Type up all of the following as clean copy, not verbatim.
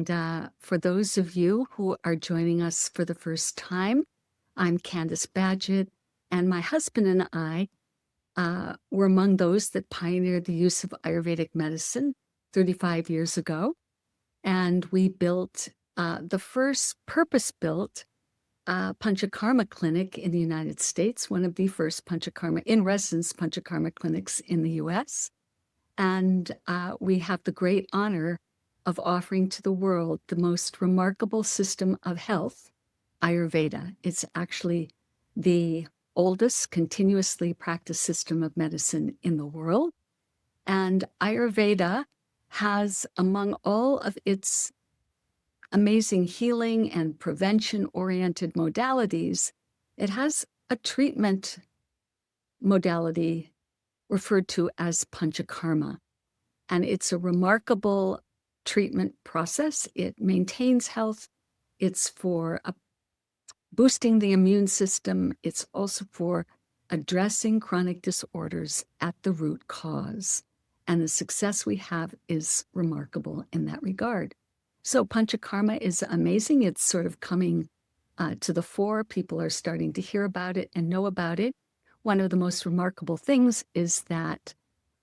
And for those of you who are joining us for the first time, I'm Candace Badgett, and my husband and I were among those that pioneered the use of Ayurvedic medicine 35 years ago. And we built the first purpose-built Panchakarma clinic in the United States, one of the first Panchakarma in residence Panchakarma clinics in the US. And we have the great honor of offering to the world the most remarkable system of health, Ayurveda. It's actually the oldest continuously practiced system of medicine in the world. And Ayurveda has, among all of its amazing healing and prevention-oriented modalities, it has a treatment modality referred to as Panchakarma. And it's a remarkable treatment process. It maintains health. It's for boosting the immune system. It's also for addressing chronic disorders at the root cause. And the success we have is remarkable in that regard. So Panchakarma is amazing. It's sort of coming to the fore. People are starting to hear about it and know about it. One of the most remarkable things is that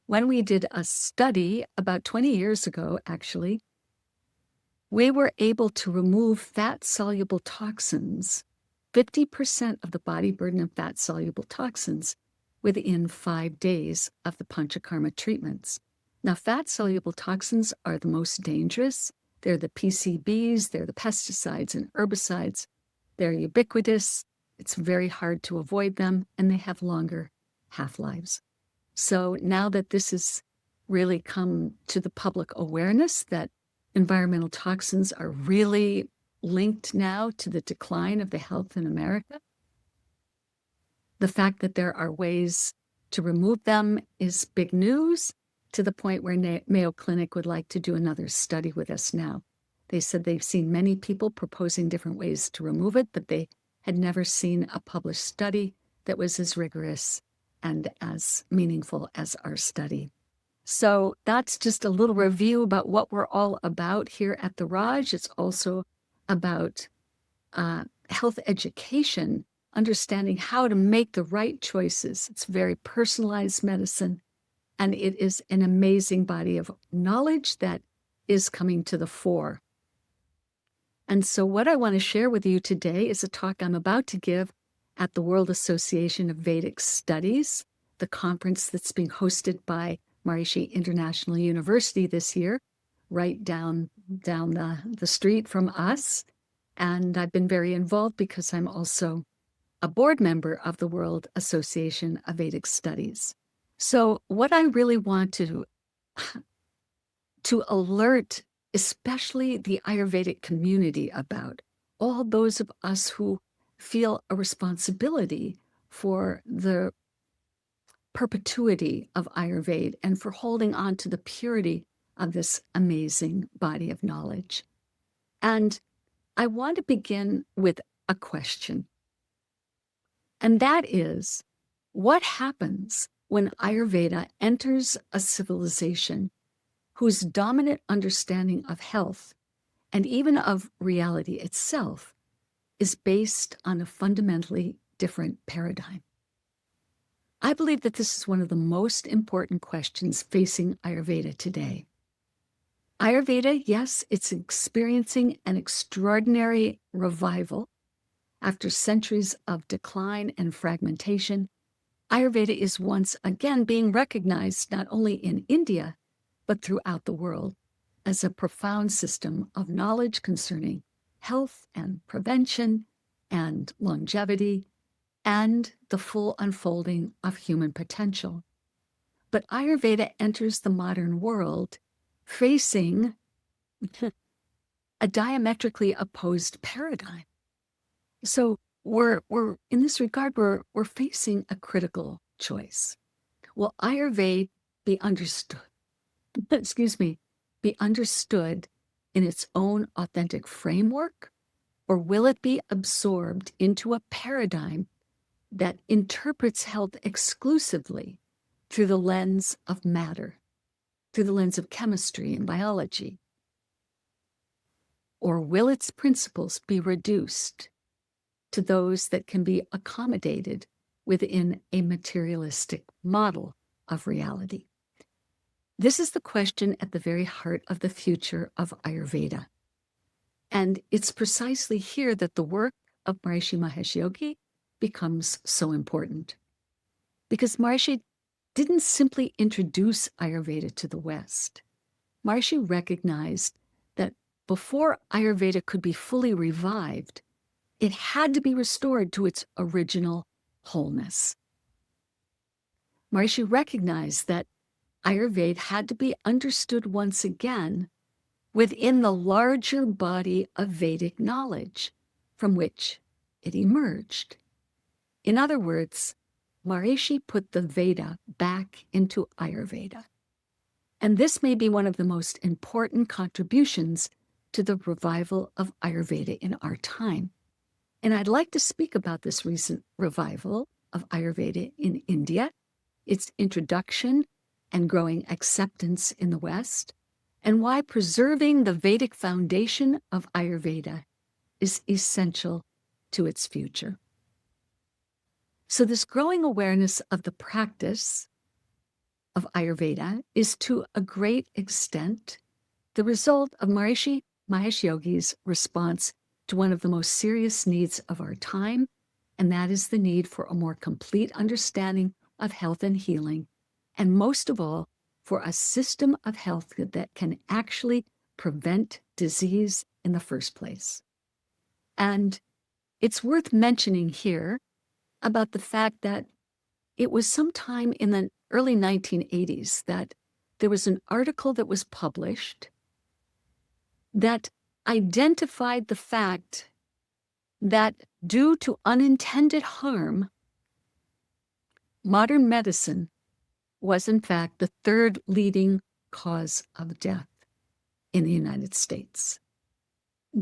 when we did a study about 20 years ago, actually, we were able to remove fat-soluble toxins, 50% of the body burden of fat-soluble toxins, within 5 days of the Panchakarma treatments. Now, fat-soluble toxins are the most dangerous. They're the PCBs, they're the pesticides and herbicides. They're ubiquitous. It's very hard to avoid them, and they have longer half-lives. So now that this has really come to the public awareness that environmental toxins are really linked now to the decline of the health in America, the fact that there are ways to remove them is big news, to the point where Mayo Clinic would like to do another study with us now. They said they've seen many people proposing different ways to remove it, but they had never seen a published study that was as rigorous and as meaningful as our study. So that's just a little review about what we're all about here at the Raj. It's also about health education, understanding how to make the right choices. It's very personalized medicine, and it is an amazing body of knowledge that is coming to the fore. And so what I want to share with you today is a talk I'm about to give at the World Association of Vedic Studies, the conference that's being hosted by Maharishi International University this year, right down the street from us. And I've been very involved because I'm also a board member of the World Association of Vedic Studies. So what I really want to alert especially the Ayurvedic community about, all those of us who feel a responsibility for the perpetuity of Ayurveda and for holding on to the purity of this amazing body of knowledge. And I want to begin with a question. And that is, what happens when Ayurveda enters a civilization whose dominant understanding of health and even of reality itself is based on a fundamentally different paradigm? I believe that this is one of the most important questions facing Ayurveda today. Ayurveda, yes, it's experiencing an extraordinary revival. After centuries of decline and fragmentation, Ayurveda is once again being recognized not only in India, but throughout the world as a profound system of knowledge concerning health and prevention and longevity and the full unfolding of human potential. But Ayurveda enters the modern world facing a diametrically opposed paradigm. So we're in this regard, we're facing a critical choice. Will Ayurveda be understood? Be understood in its own authentic framework, or will it be absorbed into a paradigm that interprets health exclusively through the lens of matter, through the lens of chemistry and biology? or will its principles be reduced to those that can be accommodated within a materialistic model of reality? This is the question at the very heart of the future of Ayurveda. And it's precisely here that the work of Maharishi Mahesh Yogi becomes so important. Because Maharishi didn't simply introduce Ayurveda to the West. Maharishi recognized that before Ayurveda could be fully revived, it had to be restored to its original wholeness. Maharishi recognized that Ayurveda had to be understood once again within the larger body of Vedic knowledge from which it emerged. In other words, Maharishi put the Veda back into Ayurveda. And this may be one of the most important contributions to the revival of Ayurveda in our time. And I'd like to speak about this recent revival of Ayurveda in India, its introduction and growing acceptance in the West, and why preserving the Vedic foundation of Ayurveda is essential to its future. So this growing awareness of the practice of Ayurveda is to a great extent the result of Maharishi Mahesh Yogi's response to one of the most serious needs of our time, and that is the need for a more complete understanding of health and healing, and most of all, for a system of health that can actually prevent disease in the first place. And it's worth mentioning here about the fact that it was sometime in the early 1980s that there was an article that was published that identified the fact that due to unintended harm, modern medicine was in fact the third leading cause of death in the United States.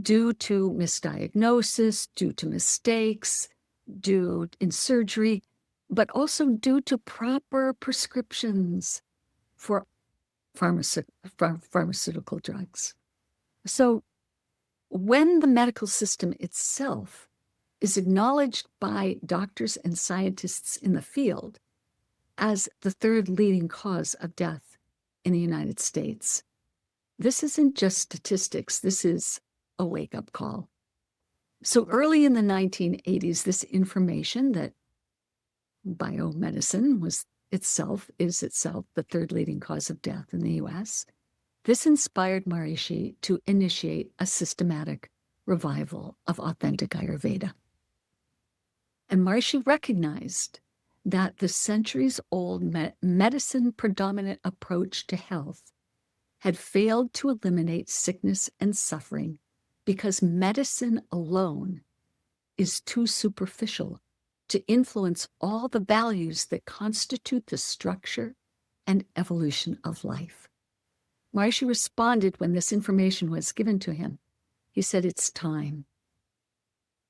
Due to misdiagnosis, due to mistakes, due in surgery, but also due to proper prescriptions for pharmaceutical drugs. So when the medical system itself is acknowledged by doctors and scientists in the field as the third leading cause of death in the United States, this isn't just statistics, this is a wake-up call. So early in the 1980s, this information that biomedicine is itself the third leading cause of death in the US, this inspired Maharishi to initiate a systematic revival of authentic Ayurveda. And Maharishi recognized that the centuries-old medicine-predominant approach to health had failed to eliminate sickness and suffering because medicine alone is too superficial to influence all the values that constitute the structure and evolution of life. Maharishi responded when this information was given to him. He said, it's time.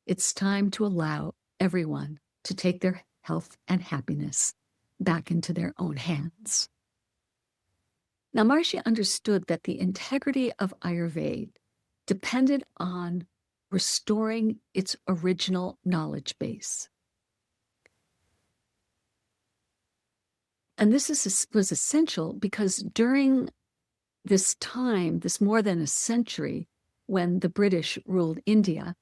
It's time to allow everyone to take their health and happiness back into their own hands. Now, Maharishi understood that the integrity of Ayurveda depended on restoring its original knowledge base. And this was essential because during this time, this more than a century, when the British ruled India,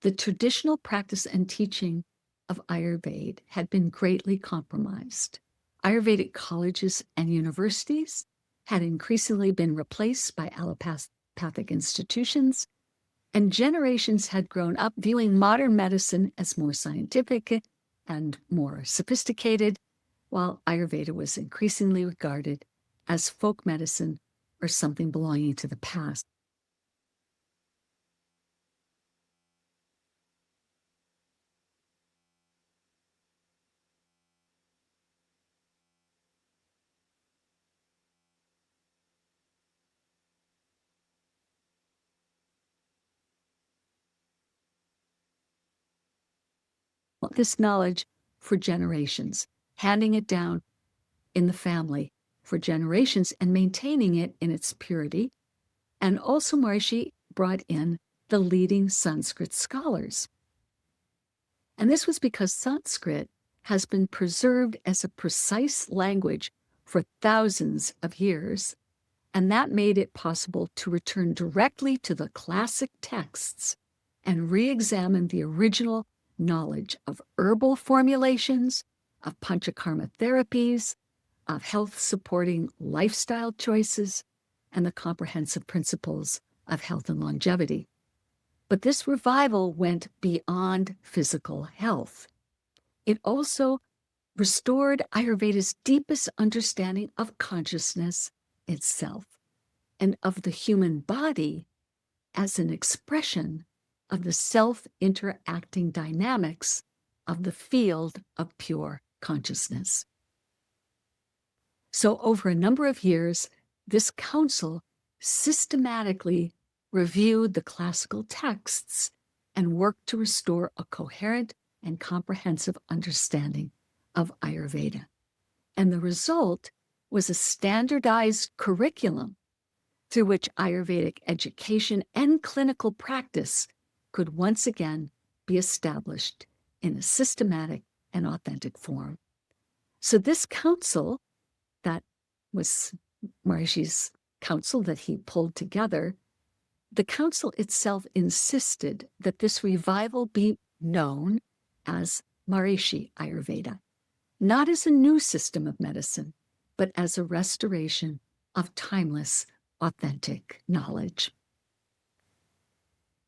the traditional practice and teaching of Ayurveda had been greatly compromised. Ayurvedic colleges and universities had increasingly been replaced by allopathic institutions, and generations had grown up viewing modern medicine as more scientific and more sophisticated, while Ayurveda was increasingly regarded as folk medicine or something belonging to the past. This knowledge for generations, handing it down in the family for generations and maintaining it in its purity And also Maharishi brought in the leading Sanskrit scholars. And this was because Sanskrit has been preserved as a precise language for thousands of years, and that made it possible to return directly to the classic texts and re-examine the original knowledge of herbal formulations, of Panchakarma therapies, of health-supporting lifestyle choices, and the comprehensive principles of health and longevity. But this revival went beyond physical health. It also restored Ayurveda's deepest understanding of consciousness itself and of the human body as an expression of the self-interacting dynamics of the field of pure consciousness. So over a number of years, this council systematically reviewed the classical texts and worked to restore a coherent and comprehensive understanding of Ayurveda. And the result was a standardized curriculum through which Ayurvedic education and clinical practice could once again be established in a systematic and authentic form. So this council, that was Maharishi's council that he pulled together, the council itself insisted that this revival be known as Maharishi Ayurveda, not as a new system of medicine, but as a restoration of timeless, authentic knowledge.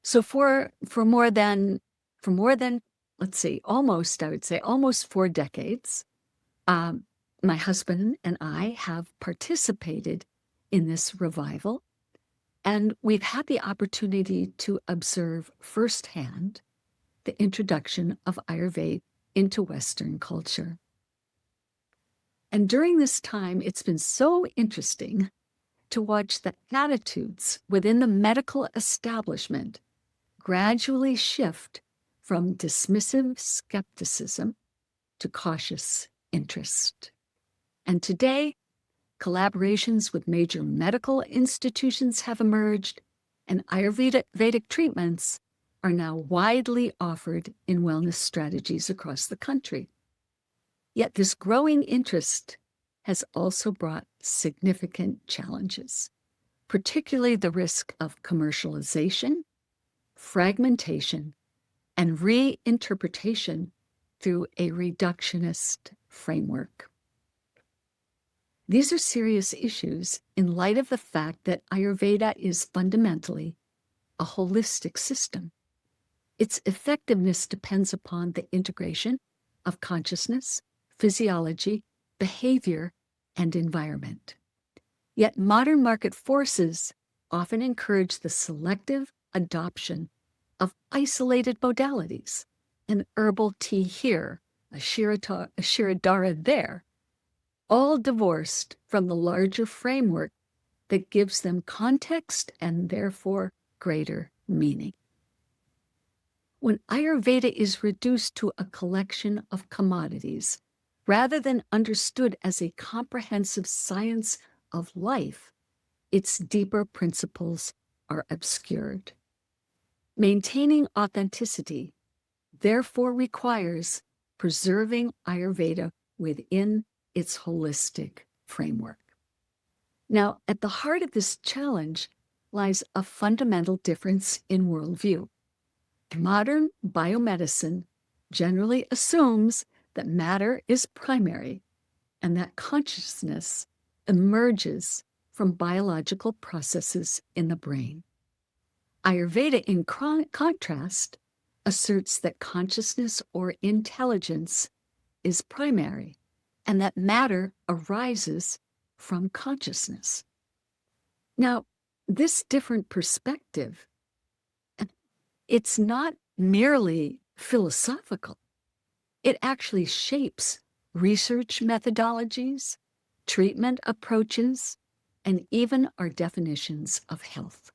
So for more than, let's see, almost 4 decades, my husband and I have participated in this revival, and we've had the opportunity to observe firsthand the introduction of Ayurveda into Western culture. And during this time, it's been so interesting to watch the attitudes within the medical establishment gradually shift from dismissive skepticism to cautious interest. And today, collaborations with major medical institutions have emerged, and Ayurvedic treatments are now widely offered in wellness strategies across the country. Yet this growing interest has also brought significant challenges, particularly the risk of commercialization, fragmentation, and reinterpretation through a reductionist framework. These are serious issues in light of the fact that Ayurveda is fundamentally a holistic system. Its effectiveness depends upon the integration of consciousness, physiology, behavior, and environment. Yet modern market forces often encourage the selective adoption of isolated modalities, an herbal tea here, a Shirodhara there, all divorced from the larger framework that gives them context and therefore greater meaning. When Ayurveda is reduced to a collection of commodities, rather than understood as a comprehensive science of life, its deeper principles are obscured. Maintaining authenticity therefore requires preserving Ayurveda within its holistic framework. Now, at the heart of this challenge lies a fundamental difference in worldview. Modern biomedicine generally assumes that matter is primary and that consciousness emerges from biological processes in the brain. Ayurveda, in contrast, asserts that consciousness or intelligence is primary and that matter arises from consciousness. Now, this different perspective, it's not merely philosophical. It actually shapes research methodologies, treatment approaches, and even our definitions of health.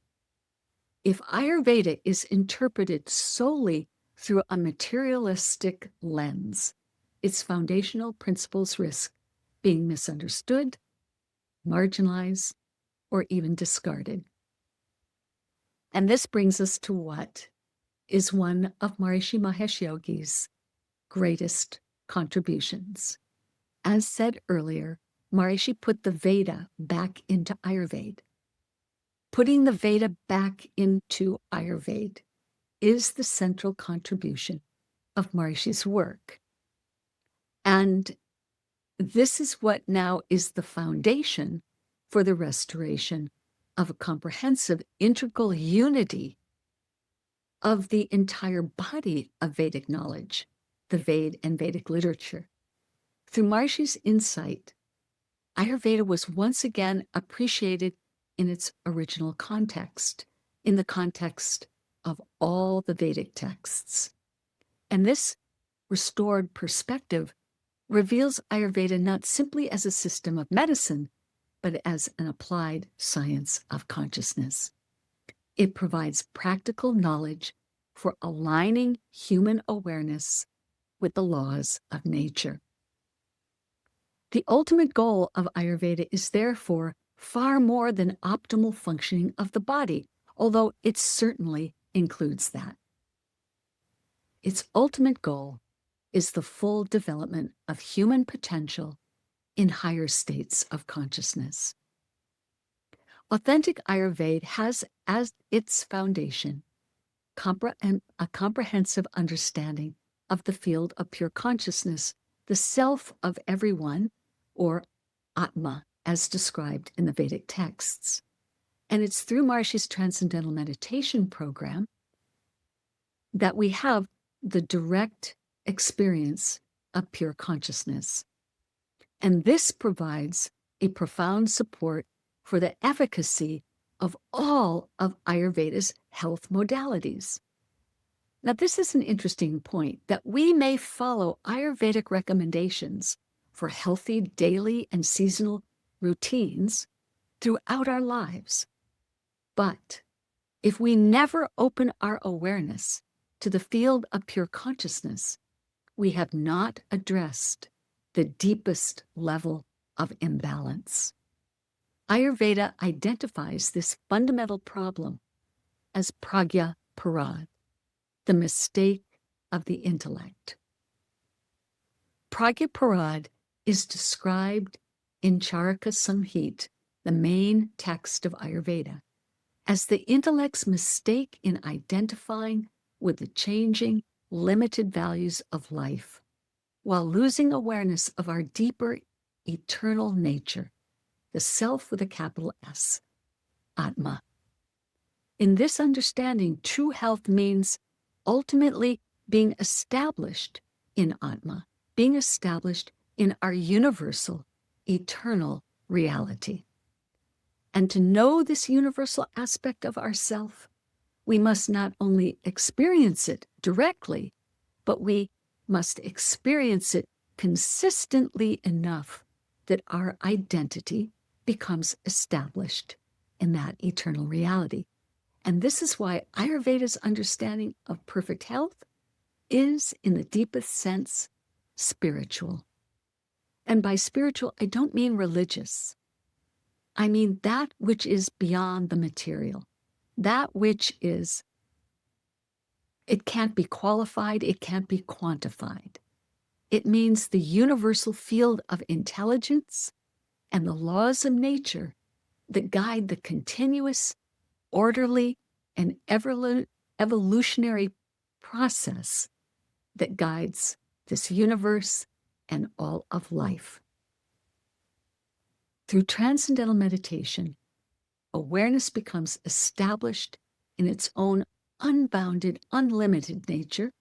If Ayurveda is interpreted solely through a materialistic lens, its foundational principles risk being misunderstood, marginalized, or even discarded. And this brings us to what is one of Maharishi Mahesh Yogi's greatest contributions. As said earlier, Maharishi put the Veda back into Ayurveda. Putting the Veda back into Ayurveda is the central contribution of Maharishi's work. And this is what now is the foundation for the restoration of a comprehensive, integral unity of the entire body of Vedic knowledge, the Veda and Vedic literature. Through Maharishi's insight, Ayurveda was once again appreciated in its original context, in the context of all the Vedic texts. And this restored perspective reveals Ayurveda not simply as a system of medicine, but as an applied science of consciousness. It provides practical knowledge for aligning human awareness with the laws of nature. The ultimate goal of Ayurveda is therefore far more than optimal functioning of the body, although it certainly includes that. Its ultimate goal is the full development of human potential in higher states of consciousness. Authentic Ayurveda has as its foundation a comprehensive understanding of the field of pure consciousness, the self of everyone, or Atma, as described in the Vedic texts. And it's through Maharishi's Transcendental Meditation program that we have the direct experience of pure consciousness. And this provides a profound support for the efficacy of all of Ayurveda's health modalities. Now, this is an interesting point, that we may follow Ayurvedic recommendations for healthy daily and seasonal routines throughout our lives. But if we never open our awareness to the field of pure consciousness, we have not addressed the deepest level of imbalance. Ayurveda identifies this fundamental problem as pragya parad, the mistake of the intellect. Pragya parad is described in Charaka Samhita, the main text of Ayurveda, as the intellect's mistake in identifying with the changing, limited values of life, while losing awareness of our deeper, eternal nature, the self with a capital S, Atma. In this understanding, true health means ultimately being established in Atma, being established in our universal, eternal reality. And to know this universal aspect of ourself, we must not only experience it directly, but we must experience it consistently enough that our identity becomes established in that eternal reality. And this is why Ayurveda's understanding of perfect health is, in the deepest sense, spiritual. And by spiritual, I don't mean religious. I mean that which is beyond the material, that which is, it can't be qualified, it can't be quantified. It means the universal field of intelligence and the laws of nature that guide the continuous, orderly, and evolutionary process that guides this universe and all of life. Through transcendental meditation, awareness becomes established in its own unbounded, unlimited nature,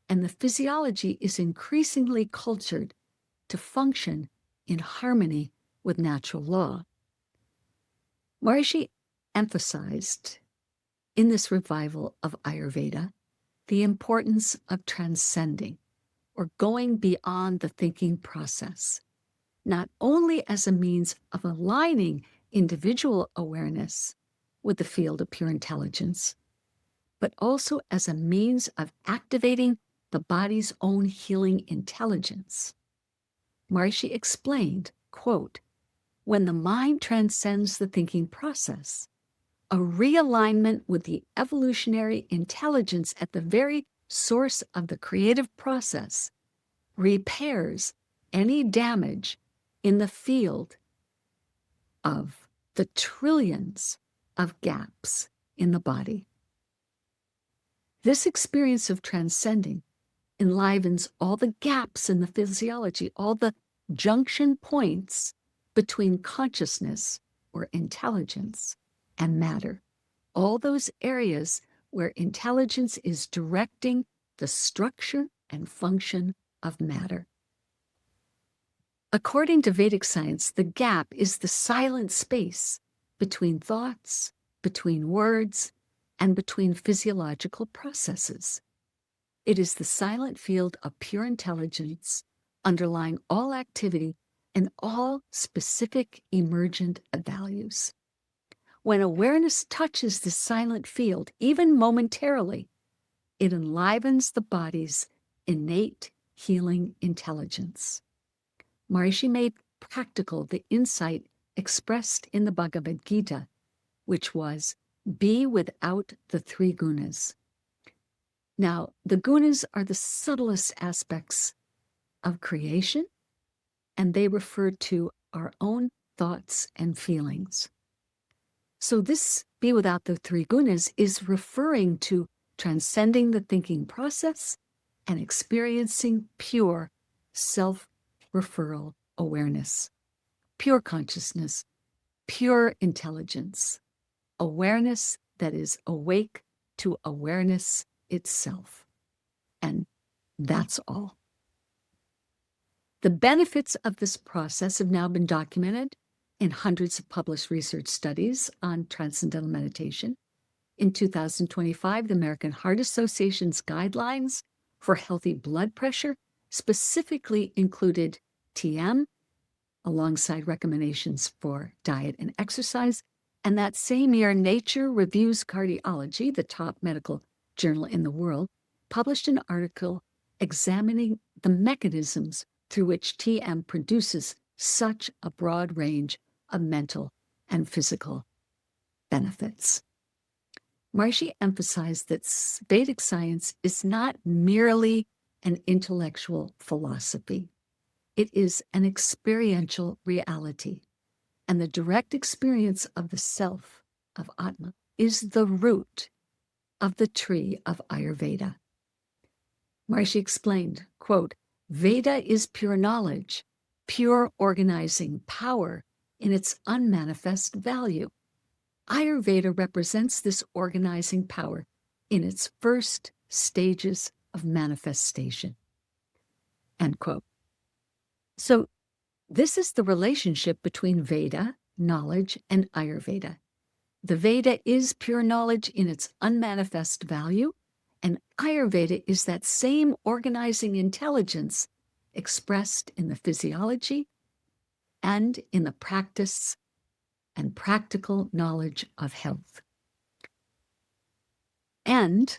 and the physiology is increasingly cultured to function in harmony with natural law. Maharishi emphasized in this revival of Ayurveda the importance of transcending, or going beyond the thinking process, not only as a means of aligning individual awareness with the field of pure intelligence, but also as a means of activating the body's own healing intelligence. Maharishi explained, quote, "When the mind transcends the thinking process, a realignment with the evolutionary intelligence at the very source of the creative process, repairs any damage in the field of the trillions of gaps in the body. This experience of transcending enlivens all the gaps in the physiology, all the junction points between consciousness or intelligence and matter, all those areas where intelligence is directing the structure and function of matter. According to Vedic science, the gap is the silent space between thoughts, between words, and between physiological processes. It is the silent field of pure intelligence underlying all activity and all specific emergent values. When awareness touches this silent field, even momentarily, it enlivens the body's innate healing intelligence. Maharishi made practical the insight expressed in the Bhagavad Gita, which was, be without the three gunas. Now, the gunas are the subtlest aspects of creation, and they refer to our own thoughts and feelings. So this be without the three gunas is referring to transcending the thinking process and experiencing pure self-referral awareness, pure consciousness, pure intelligence, awareness that is awake to awareness itself. And that's all. The benefits of this process have now been documented in hundreds of published research studies on transcendental meditation. In 2025, the American Heart Association's guidelines for healthy blood pressure specifically included TM, alongside recommendations for diet and exercise. And that same year, Nature Reviews Cardiology, the top medical journal in the world, published an article examining the mechanisms through which TM produces such a broad range of mental and physical benefits. Maharishi emphasized that Vedic science is not merely an intellectual philosophy. It is an experiential reality, and the direct experience of the self, of Atma, is the root of the tree of Ayurveda. Maharishi explained, quote, Veda is pure knowledge, pure organizing power in its unmanifest value. Ayurveda represents this organizing power in its first stages of manifestation. End quote. So this is the relationship between Veda, knowledge, and Ayurveda. The Veda is pure knowledge in its unmanifest value, and Ayurveda is that same organizing intelligence expressed in the physiology and in the practice and practical knowledge of health. And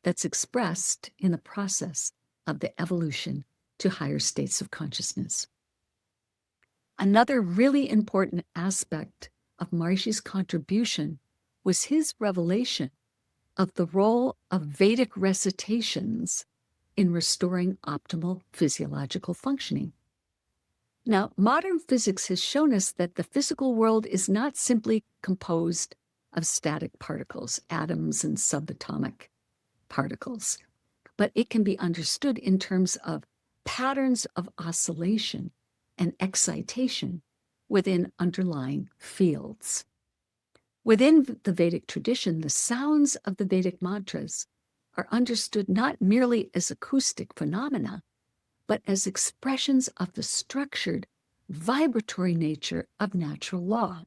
that's expressed in the process of the evolution to higher states of consciousness. Another really important aspect of Maharishi's contribution was his revelation of the role of Vedic recitations in restoring optimal physiological functioning. Now, modern physics has shown us that the physical world is not simply composed of static particles, atoms and subatomic particles, but it can be understood in terms of patterns of oscillation and excitation within underlying fields. Within the Vedic tradition, the sounds of the Vedic mantras are understood not merely as acoustic phenomena, but as expressions of the structured, vibratory nature of natural law.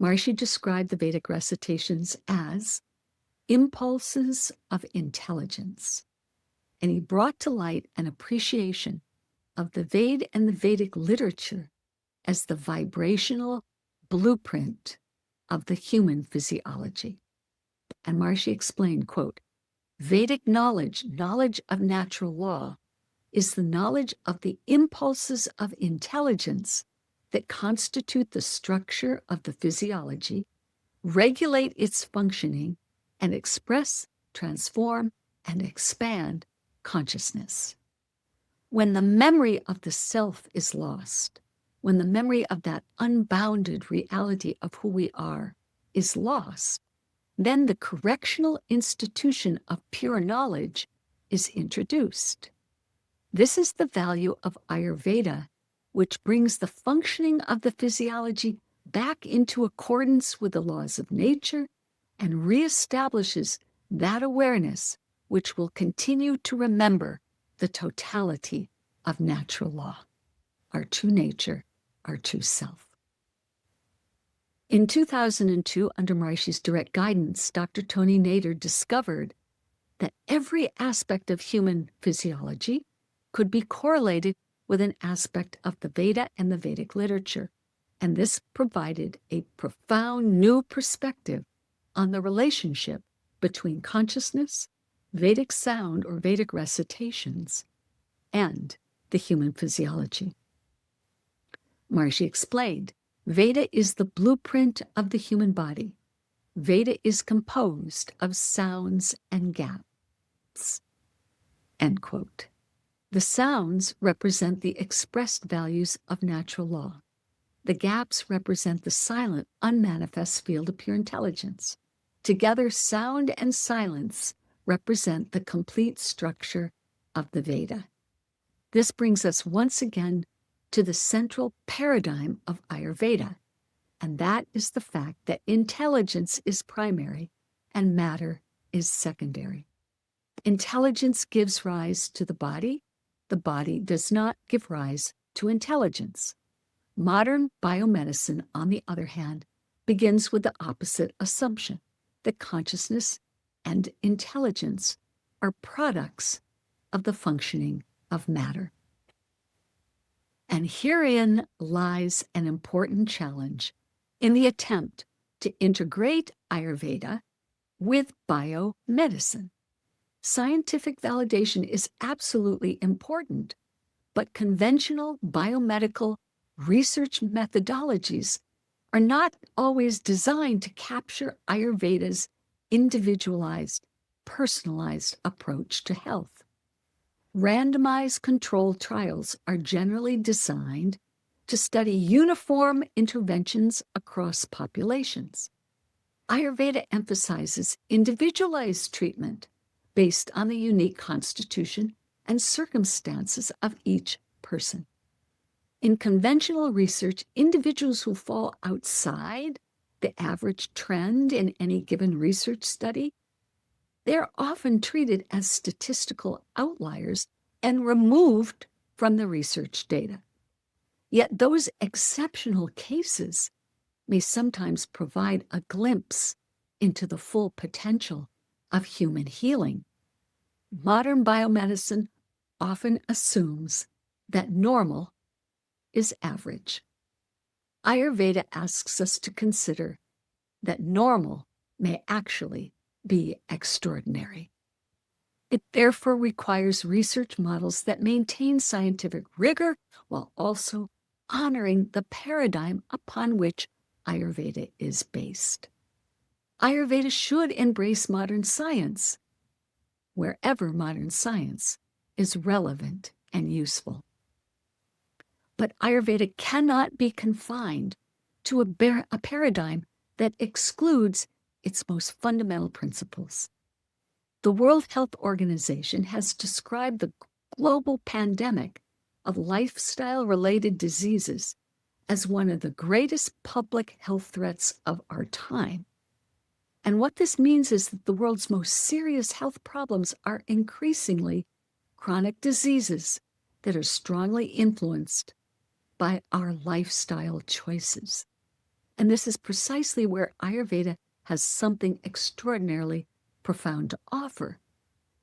Maharishi described the Vedic recitations as impulses of intelligence, and he brought to light an appreciation of the Veda and the Vedic literature as the vibrational blueprint of the human physiology. And Maharishi explained, quote, Vedic knowledge, knowledge of natural law, is the knowledge of the impulses of intelligence that constitute the structure of the physiology regulate its functioning, and express, transform, and expand consciousness. When the memory of the self is lost, when the memory of that unbounded reality of who we are is lost, then the correctional institution of pure knowledge is introduced. This is the value of Ayurveda, which brings the functioning of the physiology back into accordance with the laws of nature and reestablishes that awareness which will continue to remember the totality of natural law, our true nature, our true self. In 2002, under Maharishi's direct guidance, Dr. Tony Nader discovered that every aspect of human physiology could be correlated with an aspect of the Veda and the Vedic literature, and this provided a profound new perspective on the relationship between consciousness, Vedic sound or Vedic recitations, and the human physiology. Maharishi explained, Veda is the blueprint of the human body. Veda is composed of sounds and gaps. End quote. The sounds represent the expressed values of natural law. The gaps represent the silent, unmanifest field of pure intelligence. Together, sound and silence represent the complete structure of the Veda. This brings us once again to the central paradigm of Ayurveda, and that is the fact that intelligence is primary and matter is secondary. Intelligence gives rise to the body does not give rise to intelligence. Modern biomedicine, on the other hand, begins with the opposite assumption, that consciousness and intelligence are products of the functioning of matter. And herein lies an important challenge in the attempt to integrate Ayurveda with biomedicine. Scientific validation is absolutely important, but conventional biomedical research methodologies are not always designed to capture Ayurveda's individualized, personalized approach to health. Randomized controlled trials are generally designed to study uniform interventions across populations. Ayurveda emphasizes individualized treatment based on the unique constitution and circumstances of each person. In conventional research, individuals who fall outside the average trend in any given research study, they're often treated as statistical outliers and removed from the research data. Yet those exceptional cases may sometimes provide a glimpse into the full potential of human healing. Modern biomedicine often assumes that normal is average. Ayurveda asks us to consider that normal may actually be extraordinary. It therefore requires research models that maintain scientific rigor while also honoring the paradigm upon which Ayurveda is based. Ayurveda should embrace modern science wherever modern science is relevant and useful. But Ayurveda cannot be confined to a paradigm that excludes its most fundamental principles. The World Health Organization has described the global pandemic of lifestyle-related diseases as one of the greatest public health threats of our time. And what this means is that the world's most serious health problems are increasingly chronic diseases that are strongly influenced by our lifestyle choices. And this is precisely where Ayurveda has something extraordinarily profound to offer,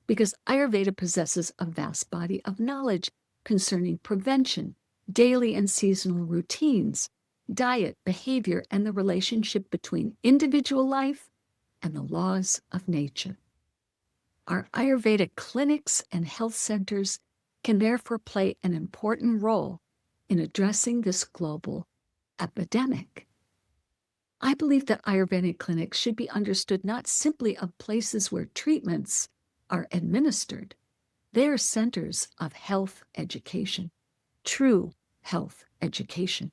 because Ayurveda possesses a vast body of knowledge concerning prevention, daily and seasonal routines, diet, behavior, and the relationship between individual life and the laws of nature. Our Ayurveda clinics and health centers can therefore play an important role in addressing this global epidemic. I believe that Ayurvedic clinics should be understood not simply of places where treatments are administered. They are centers of health education, true health education.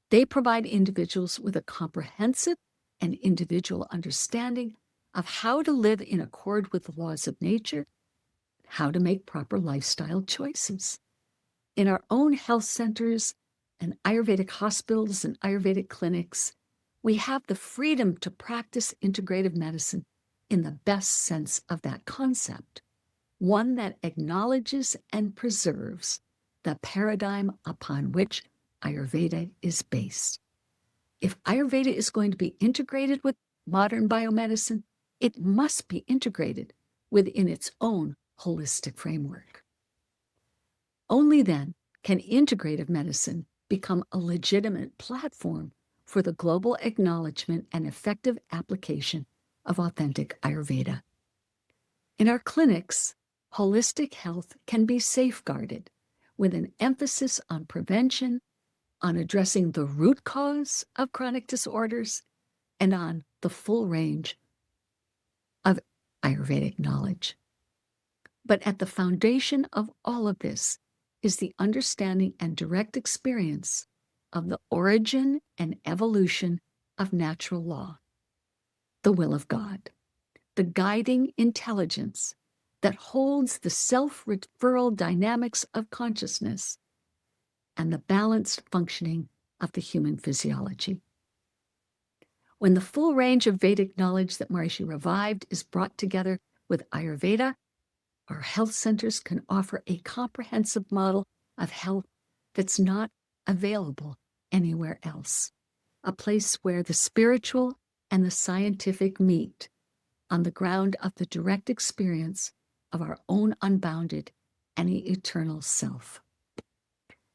They provide individuals with a comprehensive and individual understanding of how to live in accord with the laws of nature, how to make proper lifestyle choices. In our own health centers and Ayurvedic hospitals and Ayurvedic clinics, we have the freedom to practice integrative medicine in the best sense of that concept, one that acknowledges and preserves the paradigm upon which Ayurveda is based. If Ayurveda is going to be integrated with modern biomedicine, it must be integrated within its own holistic framework. Only then can integrative medicine become a legitimate platform for the global acknowledgement and effective application of authentic Ayurveda. In our clinics, holistic health can be safeguarded with an emphasis on prevention, on addressing the root cause of chronic disorders, and on the full range of Ayurvedic knowledge. But at the foundation of all of this is the understanding and direct experience of the origin and evolution of natural law, the will of God, the guiding intelligence that holds the self-referral dynamics of consciousness and the balanced functioning of the human physiology. When the full range of Vedic knowledge that Maharishi revived is brought together with Ayurveda, our health centers can offer a comprehensive model of health that's not available anywhere else, a place where the spiritual and the scientific meet on the ground of the direct experience of our own unbounded and eternal self.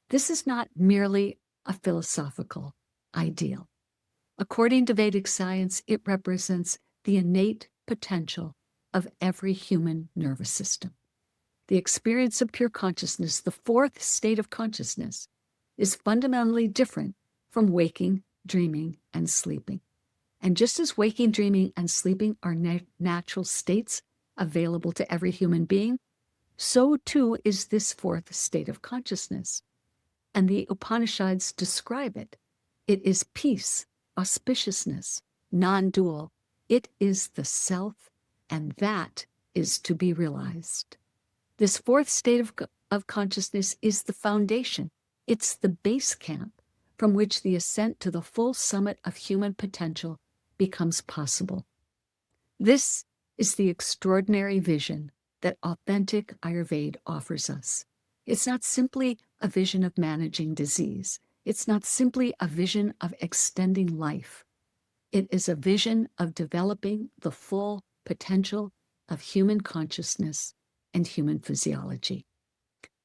This is not merely a philosophical ideal. According to Vedic science, it represents the innate potential of every human nervous system. The experience of pure consciousness, the fourth state of consciousness, is fundamentally different from waking, dreaming, and sleeping. And just as waking, dreaming, and sleeping are natural states available to every human being, so too is this fourth state of consciousness. And the Upanishads describe it. It is peace, auspiciousness, non-dual. It is the self, and that is to be realized. This fourth state of consciousness is the foundation. It's the base camp from which the ascent to the full summit of human potential becomes possible. This is the extraordinary vision that authentic Ayurveda offers us. It's not simply a vision of managing disease. It's not simply a vision of extending life. It is a vision of developing the full potential of human consciousness and human physiology.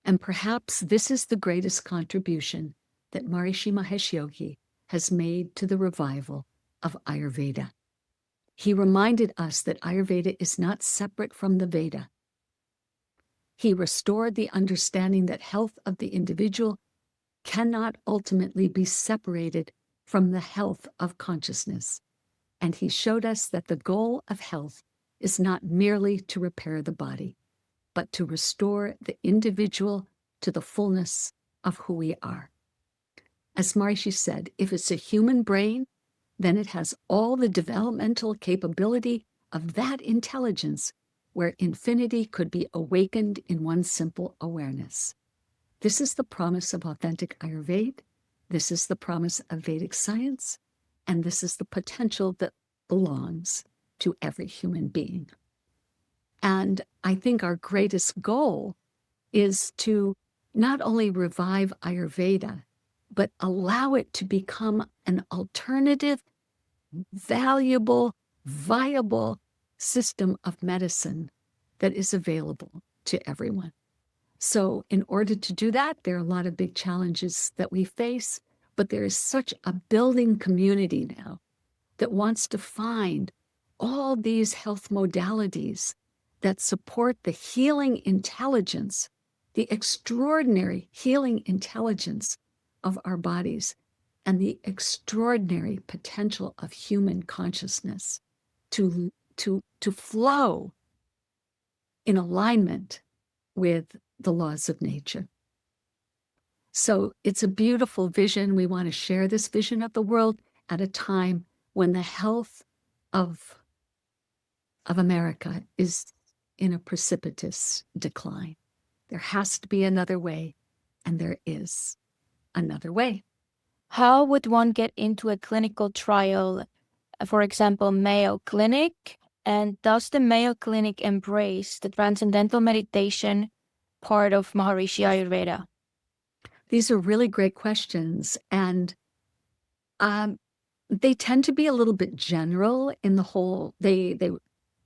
And perhaps this is the greatest contribution that Maharishi Mahesh Yogi has made to the revival of Ayurveda. He reminded us that Ayurveda is not separate from the Veda. He restored the understanding that health of the individual cannot ultimately be separated from the health of consciousness. And he showed us that the goal of health is not merely to repair the body, but to restore the individual to the fullness of who we are. As Maharishi said, if it's a human brain, then it has all the developmental capability of that intelligence where infinity could be awakened in one simple awareness. This is the promise of authentic Ayurveda. This is the promise of Vedic science. And this is the potential that belongs to every human being. And I think our greatest goal is to not only revive Ayurveda, but allow it to become an alternative, valuable, viable system of medicine that is available to everyone. So in order to do that, there are a lot of big challenges that we face, but there is such a building community now that wants to find all these health modalities that support the healing intelligence, the extraordinary healing intelligence of our bodies, and the extraordinary potential of human consciousness to flow in alignment with the laws of nature. So it's a beautiful vision. We want to share this vision of the world at a time when the health of America is in a precipitous decline. There has to be another way, and there is another way. How would one get into a clinical trial, for example, Mayo Clinic? And does the Mayo Clinic embrace the Transcendental meditation part of Maharishi Ayurveda? These are really great questions, and they tend to be a little bit general in the whole.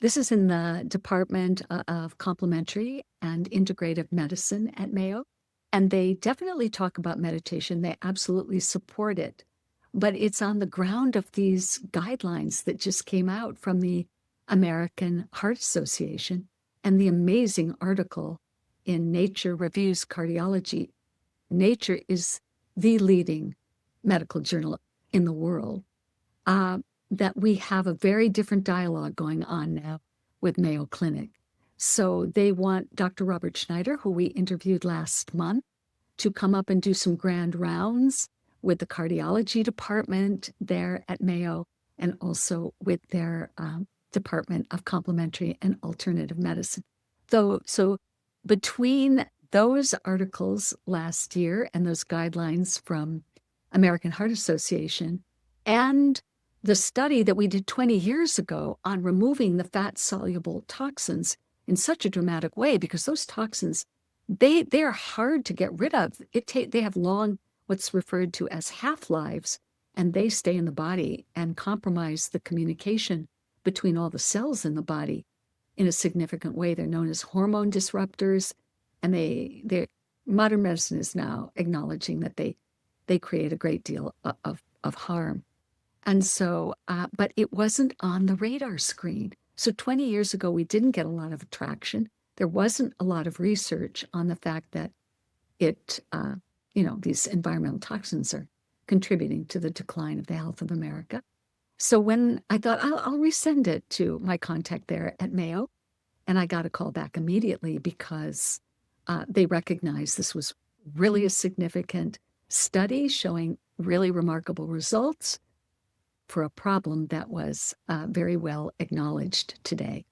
This is in the Department of Complementary and Integrative Medicine at Mayo, and they definitely talk about meditation. They absolutely support it, but it's on the ground of these guidelines that just came out from the American Heart Association and the amazing article in Nature Reviews Cardiology. Nature is the leading medical journal in the world. That we have a very different dialogue going on now with Mayo Clinic. So they want Dr. Robert Schneider, who we interviewed last month, to come up and do some grand rounds with the cardiology department there at Mayo and also with their Department of Complementary and Alternative Medicine. So between those articles last year and those guidelines from American Heart Association and the study that we did 20 years ago on removing the fat-soluble toxins in such a dramatic way, because those toxins, they are hard to get rid of. They have long, what's referred to as half-lives, and they stay in the body and compromise the communication between all the cells in the body in a significant way. They're known as hormone disruptors, and modern medicine is now acknowledging that they create a great deal of harm. And so, but it wasn't on the radar screen. So 20 years ago, we didn't get a lot of traction. There wasn't a lot of research on the fact that these environmental toxins are contributing to the decline of the health of America. So when I thought, I'll resend it to my contact there at Mayo, and I got a call back immediately because they recognized this was really a significant study showing really remarkable results for a problem that was very well acknowledged today.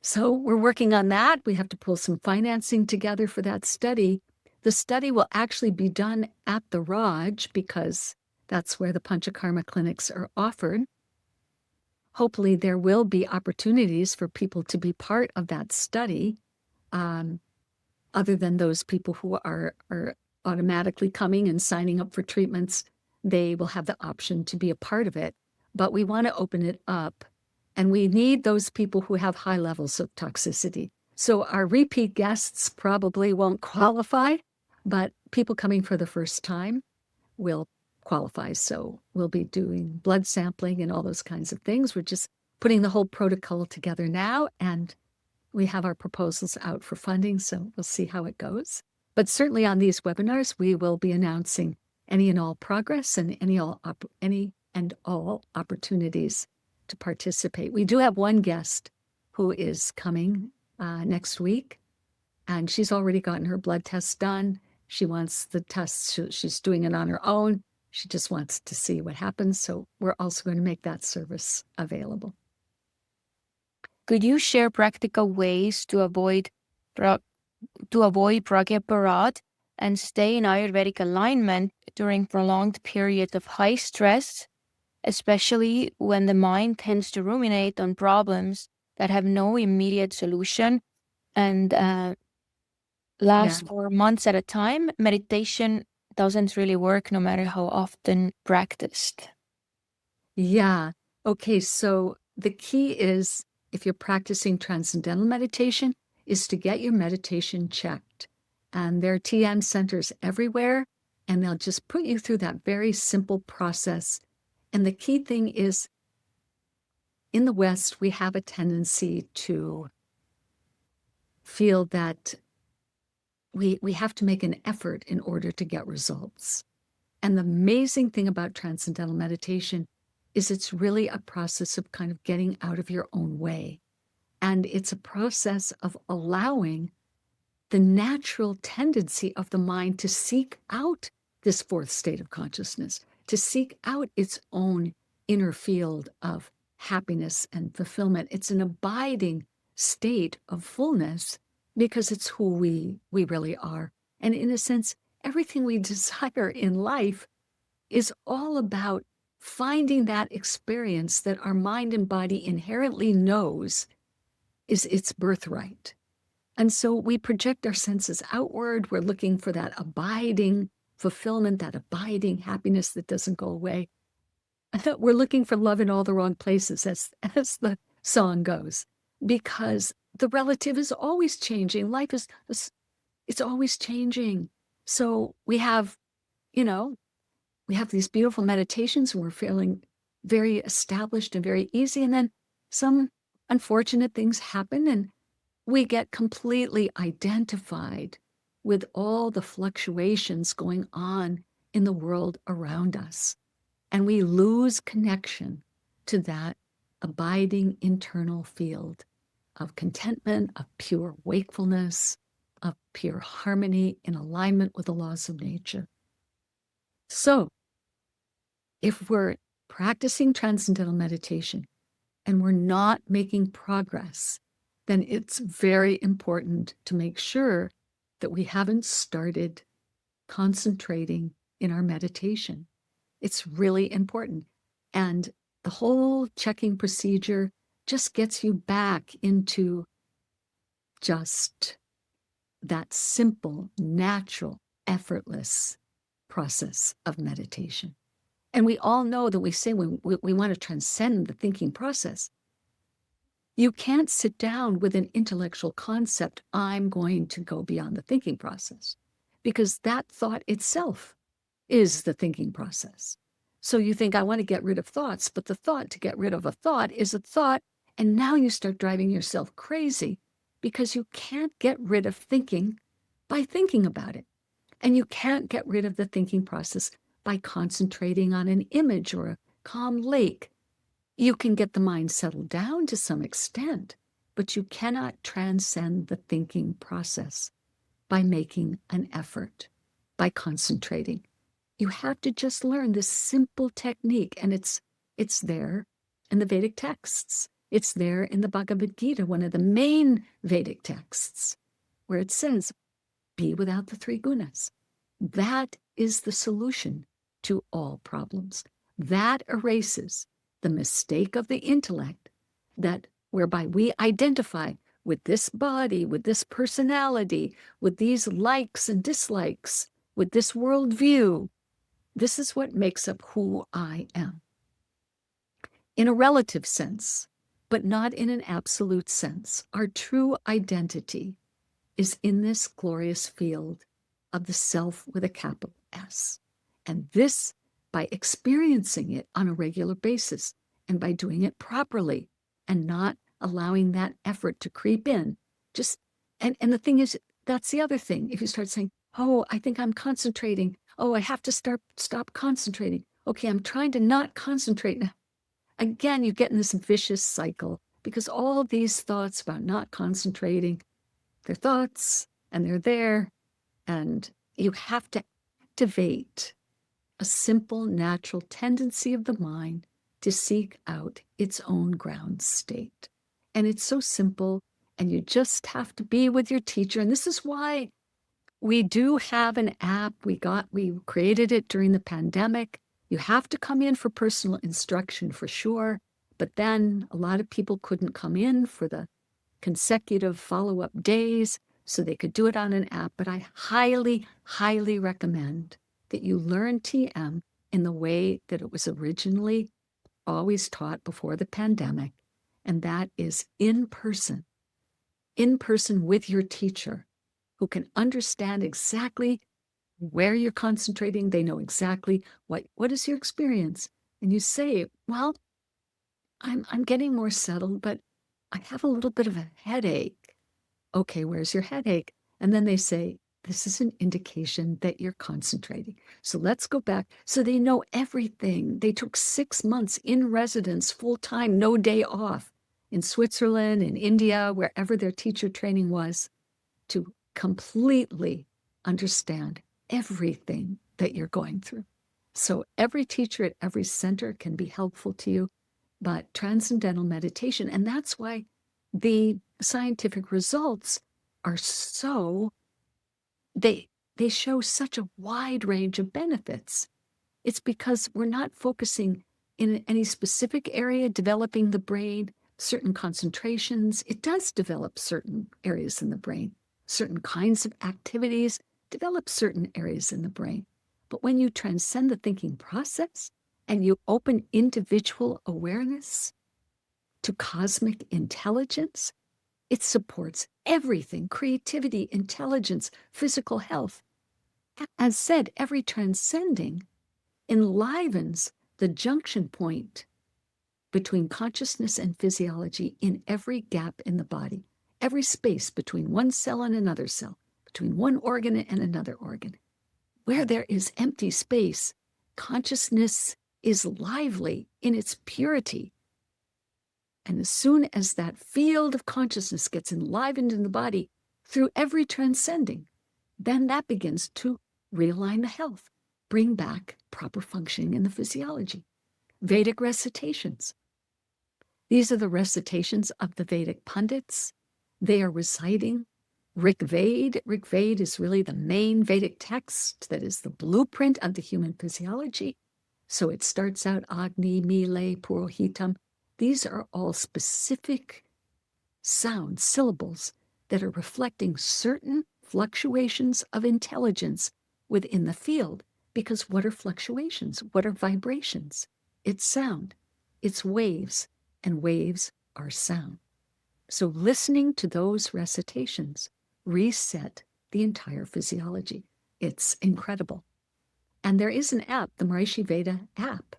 So we're working on that. We have to pull some financing together for that study. The study will actually be done at the Raj because that's where the Panchakarma clinics are offered. Hopefully there will be opportunities for people to be part of that study, other than those people who are automatically coming and signing up for treatments. They will have the option to be a part of it, but we want to open it up, and we need those people who have high levels of toxicity. So our repeat guests probably won't qualify, but people coming for the first time will qualify. So we'll be doing blood sampling and all those kinds of things. We're just putting the whole protocol together now, and we have our proposals out for funding, so we'll see how it goes. But certainly on these webinars, we will be announcing any and all progress and any and all opportunities to participate. We do have one guest who is coming next week, and she's already gotten her blood tests done. She wants the tests, she's doing it on her own. She just wants to see what happens. So we're also going to make that service available. Could you share practical ways to avoid Pragya and stay in Ayurvedic alignment during prolonged periods of high stress, especially when the mind tends to ruminate on problems that have no immediate solution and last for months at a time? Meditation doesn't really work no matter how often practiced. Yeah. Okay, so the key is, if you're practicing transcendental meditation, is to get your meditation checked. And there are TM centers everywhere, and they'll just put you through that very simple process. And the key thing is, in the West, we have a tendency to feel that we have to make an effort in order to get results. And the amazing thing about transcendental meditation is it's really a process of kind of getting out of your own way. And it's a process of allowing the natural tendency of the mind to seek out this fourth state of consciousness, to seek out its own inner field of happiness and fulfillment. It's an abiding state of fullness because it's who we really are. And in a sense, everything we desire in life is all about finding that experience that our mind and body inherently knows is its birthright. And so we project our senses outward. We're looking for that abiding fulfillment, that abiding happiness that doesn't go away. We're looking for love in all the wrong places, as the song goes, because the relative is always changing. Life is, it's always changing. So we have, we have these beautiful meditations and we're feeling very established and very easy. And then some unfortunate things happen and we get completely identified with all the fluctuations going on in the world around us. And we lose connection to that abiding internal field of contentment, of pure wakefulness, of pure harmony in alignment with the laws of nature. So, if we're practicing transcendental meditation and we're not making progress, then it's very important to make sure that we haven't started concentrating in our meditation. It's really important. And the whole checking procedure just gets you back into just that simple, natural, effortless process of meditation. And we all know that we say we want to transcend the thinking process. You can't sit down with an intellectual concept, I'm going to go beyond the thinking process, because that thought itself is the thinking process. So you think, I want to get rid of thoughts, but the thought to get rid of a thought is a thought, and now you start driving yourself crazy because you can't get rid of thinking by thinking about it. And you can't get rid of the thinking process by concentrating on an image or a calm lake. You can get the mind settled down to some extent, but you cannot transcend the thinking process by making an effort, by concentrating. You have to just learn this simple technique, and it's there in the Vedic texts. It's there in the Bhagavad Gita, one of the main Vedic texts, where it says, be without the three gunas. That is the solution to all problems. That erases the mistake of the intellect that whereby we identify with this body, with this personality, with these likes and dislikes, with this worldview. This is what makes up who I am. In a relative sense, but not in an absolute sense, our true identity is in this glorious field of the self with a capital S. And this, by experiencing it on a regular basis and by doing it properly and not allowing that effort to creep in, and the thing is, that's the other thing. If you start saying, oh, I think I'm concentrating. Oh, I have to stop concentrating. Okay, I'm trying to not concentrate. Again, you get in this vicious cycle because all these thoughts about not concentrating, they're thoughts and they're there. And you have to activate a simple, natural tendency of the mind to seek out its own ground state. And it's so simple, and you just have to be with your teacher. And this is why we do have an app. We created it during the pandemic. You have to come in for personal instruction for sure. But then a lot of people couldn't come in for the consecutive follow-up days, so they could do it on an app. But I highly, highly recommend that you learn TM in the way that it was originally always taught before the pandemic, and that is in person with your teacher who can understand exactly where you're concentrating. They know exactly what is your experience. And you say, well, I'm getting more settled, but I have a little bit of a headache. Okay, where's your headache? And then they say, this is an indication that you're concentrating. So let's go back. So they know everything. They took 6 months in residence, full time, no day off, in Switzerland, in India, wherever their teacher training was, to completely understand everything that you're going through. So every teacher at every center can be helpful to you, but transcendental meditation, and that's why the scientific results are so, they show such a wide range of benefits. It's because we're not focusing in any specific area, developing the brain, certain concentrations. It does develop certain areas in the brain, certain kinds of activities develop certain areas in the brain. But when you transcend the thinking process and you open individual awareness to cosmic intelligence, it supports everything: creativity, intelligence, physical health. As said, every transcending enlivens the junction point between consciousness and physiology in every gap in the body, every space between one cell and another cell, between one organ and another organ. Where there is empty space, consciousness is lively in its purity. And as soon as that field of consciousness gets enlivened in the body through every transcending, then that begins to realign the health, bring back proper functioning in the physiology. Vedic recitations. These are the recitations of the Vedic pundits. They are reciting Rig Veda. Rig Veda is really the main Vedic text that is the blueprint of the human physiology. So it starts out Agni, Mile, Purohitam. These are all specific sound syllables that are reflecting certain fluctuations of intelligence within the field. Because what are fluctuations? What are vibrations? It's sound, it's waves, and waves are sound. So listening to those recitations reset the entire physiology. It's incredible. And there is an app, the Maharishi Veda app,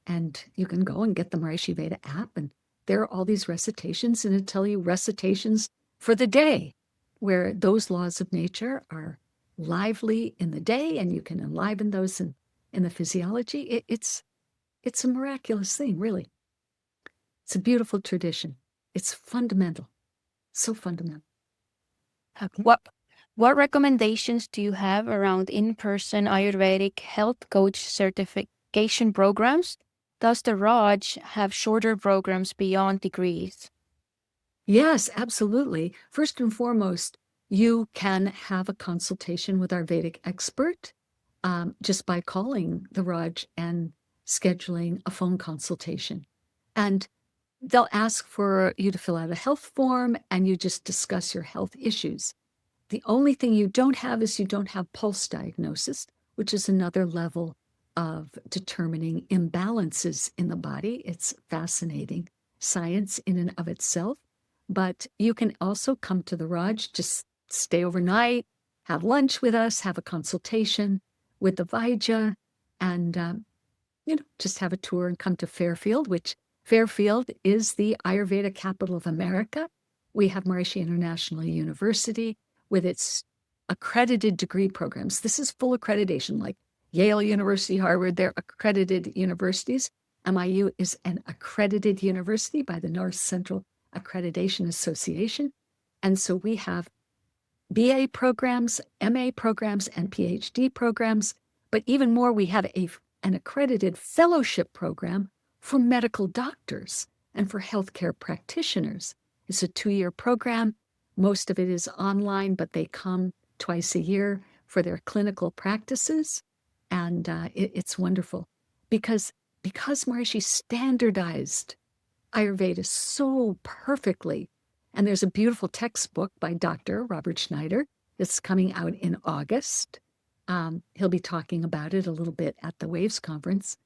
and you can go and get the Maharishi Veda app, and there are all these recitations, and it'll tell you recitations for the day, where those laws of nature are lively in the day, and you can enliven those in the physiology. It's a miraculous thing, really. It's a beautiful tradition. It's fundamental, so fundamental. Okay. What recommendations do you have around in-person Ayurvedic health coach certification programs? Does the Raj have shorter programs beyond degrees? Yes, absolutely. First and foremost, you can have a consultation with our Vedic expert just by calling the Raj and scheduling a phone consultation. And they'll ask for you to fill out a health form, and you just discuss your health issues. The only thing you don't have is you don't have pulse diagnosis, which is another level of determining imbalances in the body. It's fascinating science in and of itself. But you can also come to the Raj, just stay overnight, have lunch with us, have a consultation with the Vaidya, and just have a tour and come to Fairfield, which Fairfield is the Ayurveda capital of America. We have Maharishi International University with its accredited degree programs. This is full accreditation, like Yale University, Harvard, they're accredited universities. MIU is an accredited university by the North Central Accreditation Association. And so we have BA programs, MA programs, and PhD programs. But even more, we have an accredited fellowship program for medical doctors and for healthcare practitioners. It's a 2-year program. Most of it is online, but they come twice a year for their clinical practices. And it's wonderful because Maharishi standardized Ayurveda so perfectly. And there's a beautiful textbook by Dr. Robert Schneider that's coming out in August. He'll be talking about it a little bit at the WAVES conference.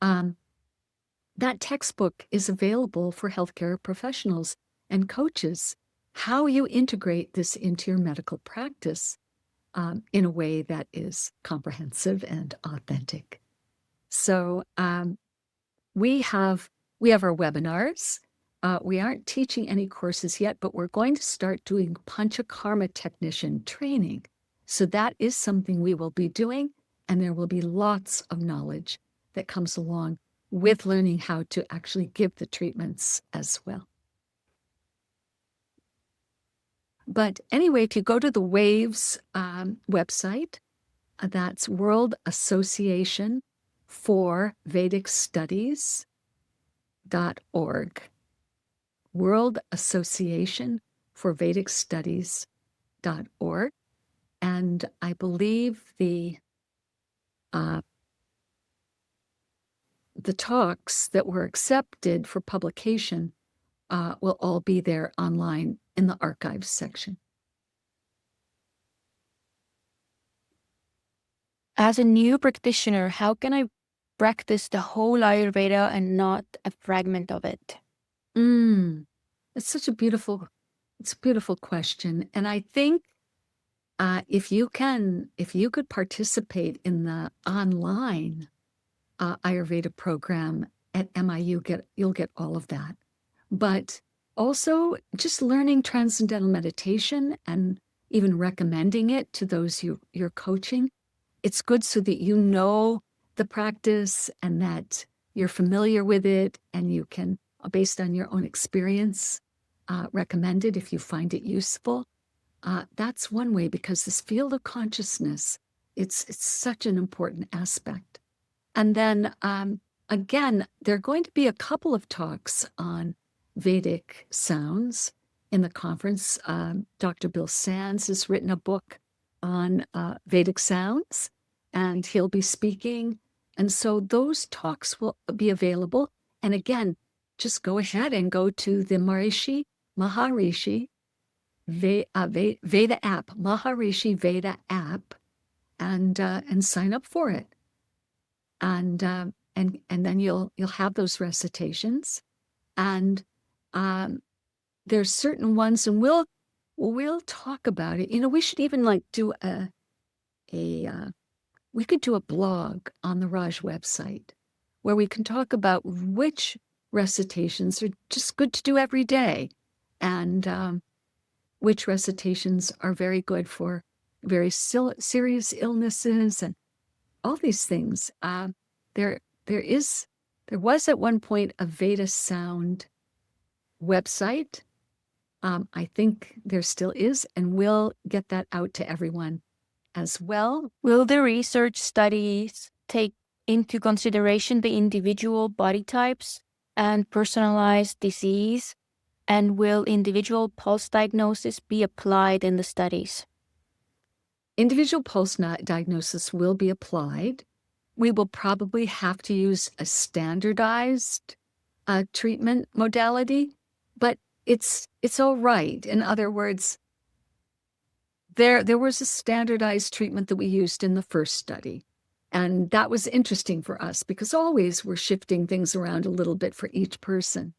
That textbook is available for healthcare professionals and coaches, how you integrate this into your medical practice in a way that is comprehensive and authentic. So we have our webinars. We aren't teaching any courses yet, but we're going to start doing Panchakarma technician training. So that is something we will be doing, and there will be lots of knowledge that comes along with learning how to actually give the treatments as well. But anyway, if you go to the WAVES website, that's World Association for Vedic Studies.org. World Association for Vedic Studies.org. And I believe the talks that were accepted for publication will all be there online in the archives section. As a new practitioner, how can I practice the whole Ayurveda and not a fragment of it? It's such a beautiful question. And I think if you could participate in the online Ayurveda program at MIU, you'll get all of that. But also just learning transcendental meditation and even recommending it to those you're coaching. It's good so that you know the practice and that you're familiar with it, and you can, based on your own experience, recommend it if you find it useful. That's one way, because this field of consciousness, it's such an important aspect. And then again, there are going to be a couple of talks on Vedic sounds in the conference. Dr. Bill Sands has written a book on Vedic sounds, and he'll be speaking. And so those talks will be available. And again, just go ahead and go to the Maharishi Veda app, Maharishi Veda app, and sign up for it. And then you'll have those recitations, and there's certain ones, and we'll talk about it. We should even do we could do a blog on the Raj website where we can talk about which recitations are just good to do every day, and which recitations are very good for very serious illnesses and all these things. There was at one point a Veda sound website. I think there still is, and we'll get that out to everyone as well. Will the research studies take into consideration the individual body types and personalized disease? And will individual pulse diagnosis be applied in the studies? Individual pulse diagnosis will be applied. We will probably have to use a standardized treatment modality, but it's all right. In other words, there was a standardized treatment that we used in the first study, and that was interesting for us because always we're shifting things around a little bit for each person.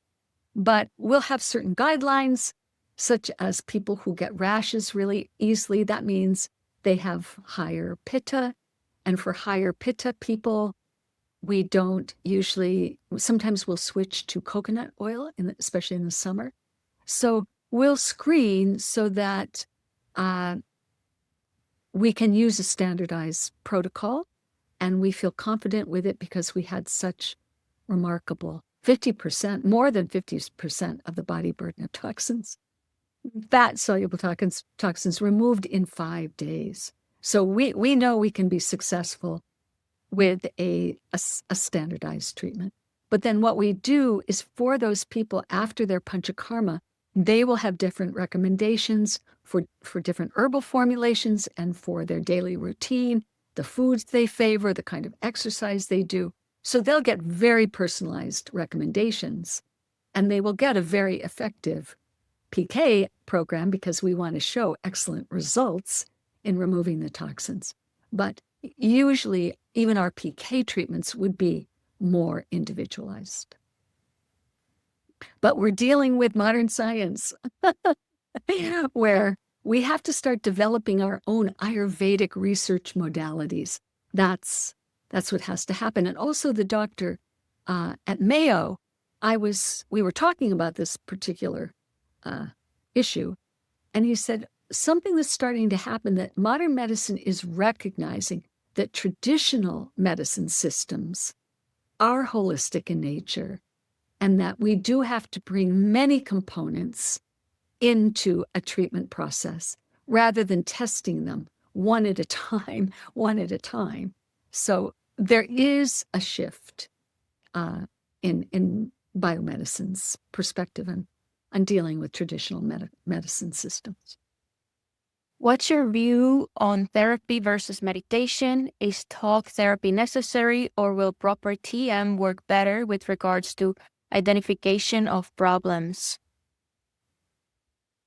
But we'll have certain guidelines, such as people who get rashes really easily. That means they have higher pitta. And for higher pitta people, we don't usually, sometimes we'll switch to coconut oil, especially in the summer. So we'll screen so that we can use a standardized protocol, and we feel confident with it because we had such remarkable 50%, more than 50% of the body burden of toxins, fat-soluble toxins removed in 5 days. So we know we can be successful with a standardized treatment. But then what we do is for those people after their Panchakarma, they will have different recommendations for different herbal formulations and for their daily routine, the foods they favor, the kind of exercise they do. So they'll get very personalized recommendations, and they will get a very effective PK program because we want to show excellent results in removing the toxins. But usually, even our PK treatments would be more individualized. But we're dealing with modern science where we have to start developing our own Ayurvedic research modalities. That's what has to happen. And also the doctor at Mayo, we were talking about this particular issue, and he said, something that's starting to happen, that modern medicine is recognizing that traditional medicine systems are holistic in nature, and that we do have to bring many components into a treatment process rather than testing them one at a time, one at a time. So there is a shift in biomedicine's perspective on dealing with traditional medicine systems. What's your view on therapy versus meditation? Is talk therapy necessary, or will proper TM work better with regards to identification of problems?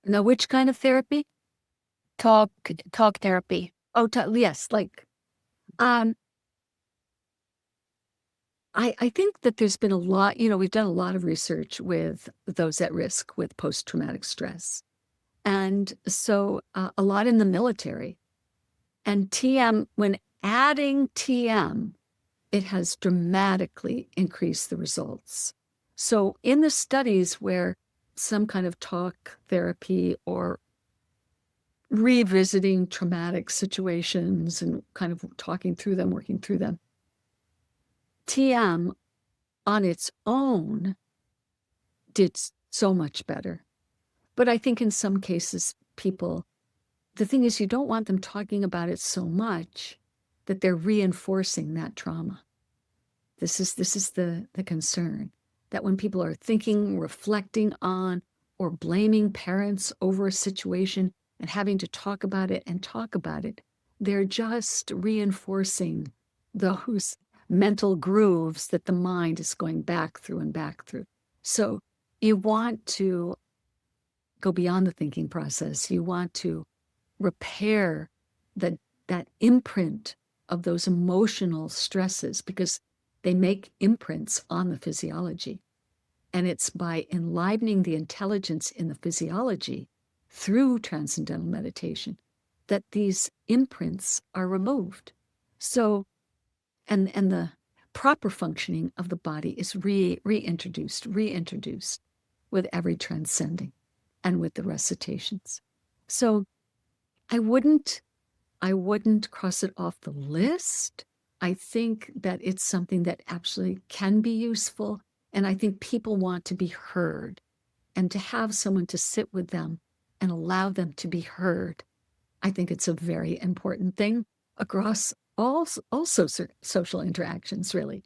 Now, which kind of therapy? Talk therapy. Oh, yes, like, I think that there's been a lot, we've done a lot of research with those at risk with post-traumatic stress. And so a lot in the military. And TM, when adding TM, it has dramatically increased the results. So in the studies where some kind of talk therapy or revisiting traumatic situations and kind of talking through them, working through them, TM on its own did so much better. But I think in some cases, the thing is, you don't want them talking about it so much that they're reinforcing that trauma. This is the concern, that when people are thinking, reflecting on, or blaming parents over a situation and having to talk about it, they're just reinforcing those mental grooves that the mind is going back through and back through. So you want to go beyond the thinking process. You want to repair that imprint of those emotional stresses, because they make imprints on the physiology. And it's by enlivening the intelligence in the physiology through transcendental meditation that these imprints are removed. So, and the proper functioning of the body is reintroduced with every transcending and with the recitations. So I wouldn't cross it off the list. I think that it's something that actually can be useful. And I think people want to be heard, and to have someone to sit with them and allow them to be heard. I think it's a very important thing across all social interactions, really.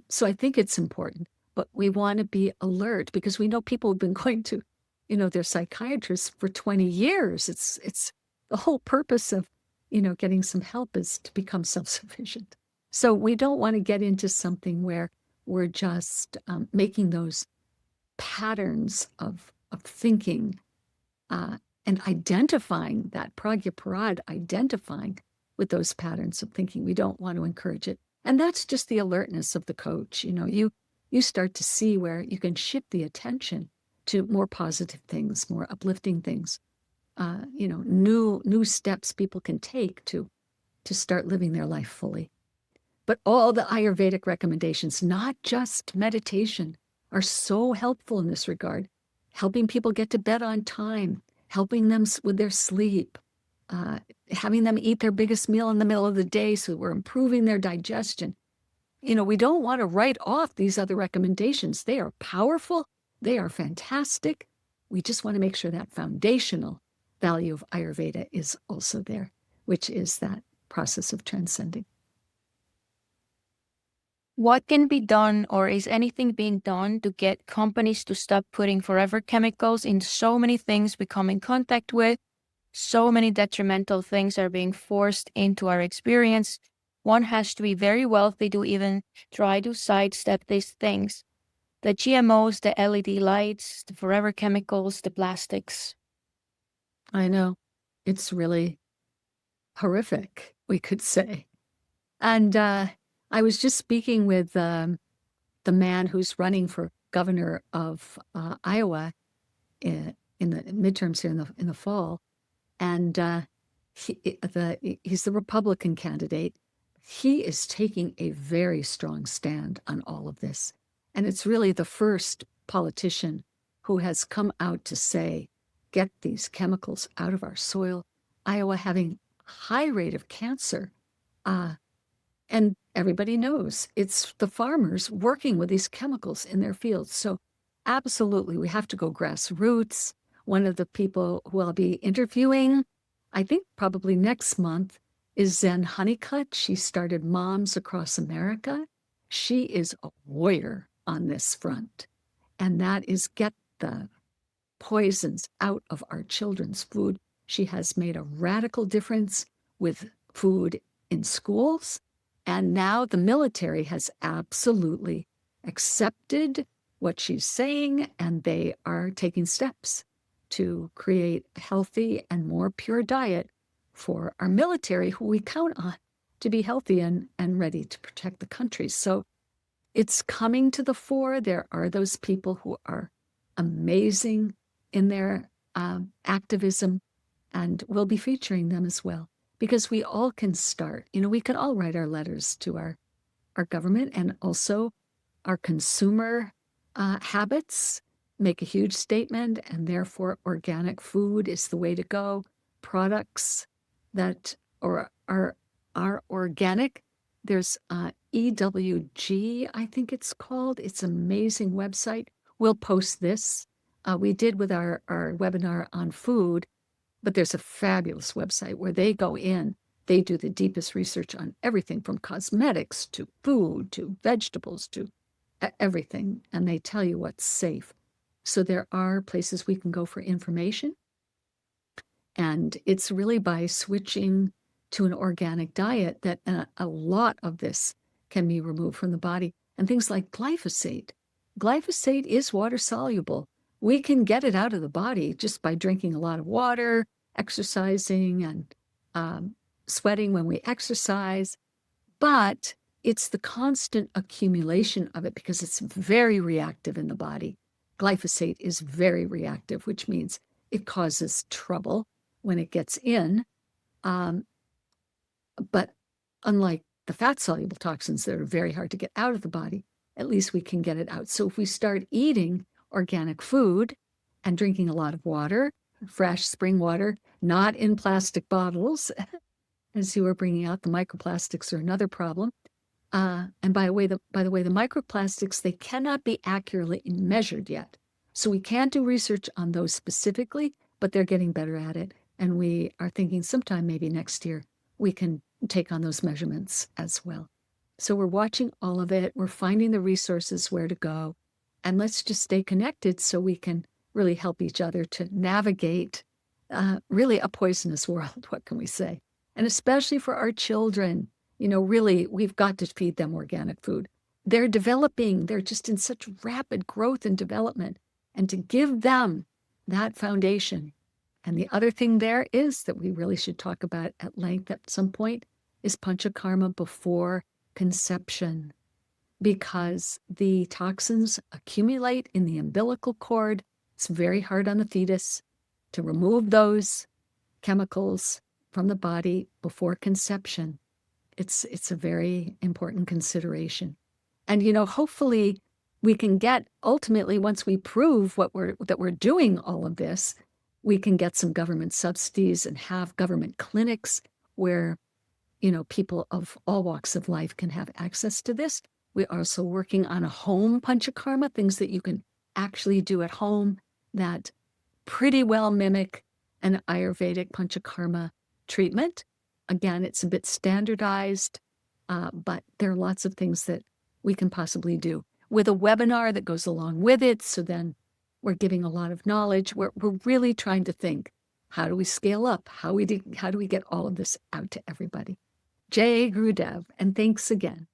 So I think it's important, but we want to be alert, because we know people have been going to, their psychiatrists for 20 years. It's the whole purpose of, getting some help is to become self-sufficient. So we don't want to get into something where we're just making those patterns of thinking and identifying that pragya parad, identifying with those patterns of thinking. We don't want to encourage it. And that's just the alertness of the coach. You start to see where you can shift the attention to more positive things, more uplifting things. New steps people can take to start living their life fully. But all the Ayurvedic recommendations, not just meditation, are so helpful in this regard, helping people get to bed on time, helping them with their sleep, having them eat their biggest meal in the middle of the day, so we're improving their digestion. We don't want to write off these other recommendations. They are powerful. They are fantastic. We just want to make sure that foundational value of Ayurveda is also there, which is that process of transcending. What can be done, or is anything being done, to get companies to stop putting forever chemicals in so many things we come in contact with? So many detrimental things are being forced into our experience. One has to be very wealthy to even try to sidestep these things. The GMOs, the LED lights, the forever chemicals, the plastics. I know. It's really horrific, we could say. And I was just speaking with the man who's running for governor of Iowa in the midterms here in the fall, and he's the Republican candidate. He is taking a very strong stand on all of this, and it's really the first politician who has come out to say get these chemicals out of our soil. Iowa having a high rate of cancer. And everybody knows it's the farmers working with these chemicals in their fields. So absolutely, we have to go grassroots. One of the people who I'll be interviewing, I think probably next month, is Zen Honeycutt. She started Moms Across America. She is a warrior on this front. And that is get the poisons out of our children's food. She has made a radical difference with food in schools. And now the military has absolutely accepted what she's saying, and they are taking steps to create a healthy and more pure diet for our military, who we count on to be healthy and ready to protect the country. So it's coming to the fore. There are those people who are amazing in their activism, and we'll be featuring them as well, because we all can start. We can all write our letters to our government, and also our consumer habits make a huge statement, and therefore organic food is the way to go. Products that are organic. There's EWG, I think it's called. It's an amazing website. We'll post this. We did with our webinar on food, but there's a fabulous website where they go in. They do the deepest research on everything from cosmetics to food to vegetables to everything, and they tell you what's safe. So there are places we can go for information. And it's really by switching to an organic diet that a lot of this can be removed from the body. And things like glyphosate. Glyphosate is water soluble. We can get it out of the body just by drinking a lot of water, exercising, and sweating when we exercise. But it's the constant accumulation of it, because it's very reactive in the body. Glyphosate is very reactive, which means it causes trouble when it gets in. But unlike the fat-soluble toxins that are very hard to get out of the body, at least we can get it out. So if we start eating organic food and drinking a lot of water, fresh spring water, not in plastic bottles, as you were bringing out, the microplastics are another problem. And by the way, the microplastics, they cannot be accurately measured yet. So we can't do research on those specifically, but they're getting better at it. And we are thinking sometime maybe next year, we can take on those measurements as well. So we're watching all of it. We're finding the resources where to go. And let's just stay connected so we can really help each other to navigate really a poisonous world. What can we say? And especially for our children, really, we've got to feed them organic food. They're developing. They're just in such rapid growth and development. And to give them that foundation. And the other thing there is that we really should talk about at length at some point is Panchakarma before conception, because the toxins accumulate in the umbilical cord. It's very hard on the fetus to remove those chemicals from the body before conception. It's a very important consideration. And, hopefully we can get, ultimately, once we prove that we're doing all of this, we can get some government subsidies and have government clinics where, people of all walks of life can have access to this. We're also working on a home Panchakarma, things that you can actually do at home that pretty well mimic an Ayurvedic Panchakarma treatment. Again, it's a bit standardized, but there are lots of things that we can possibly do with a webinar that goes along with it. So then we're giving a lot of knowledge. We're really trying to think, how do we scale up? How do we get all of this out to everybody? Jai Gurudev, and thanks again.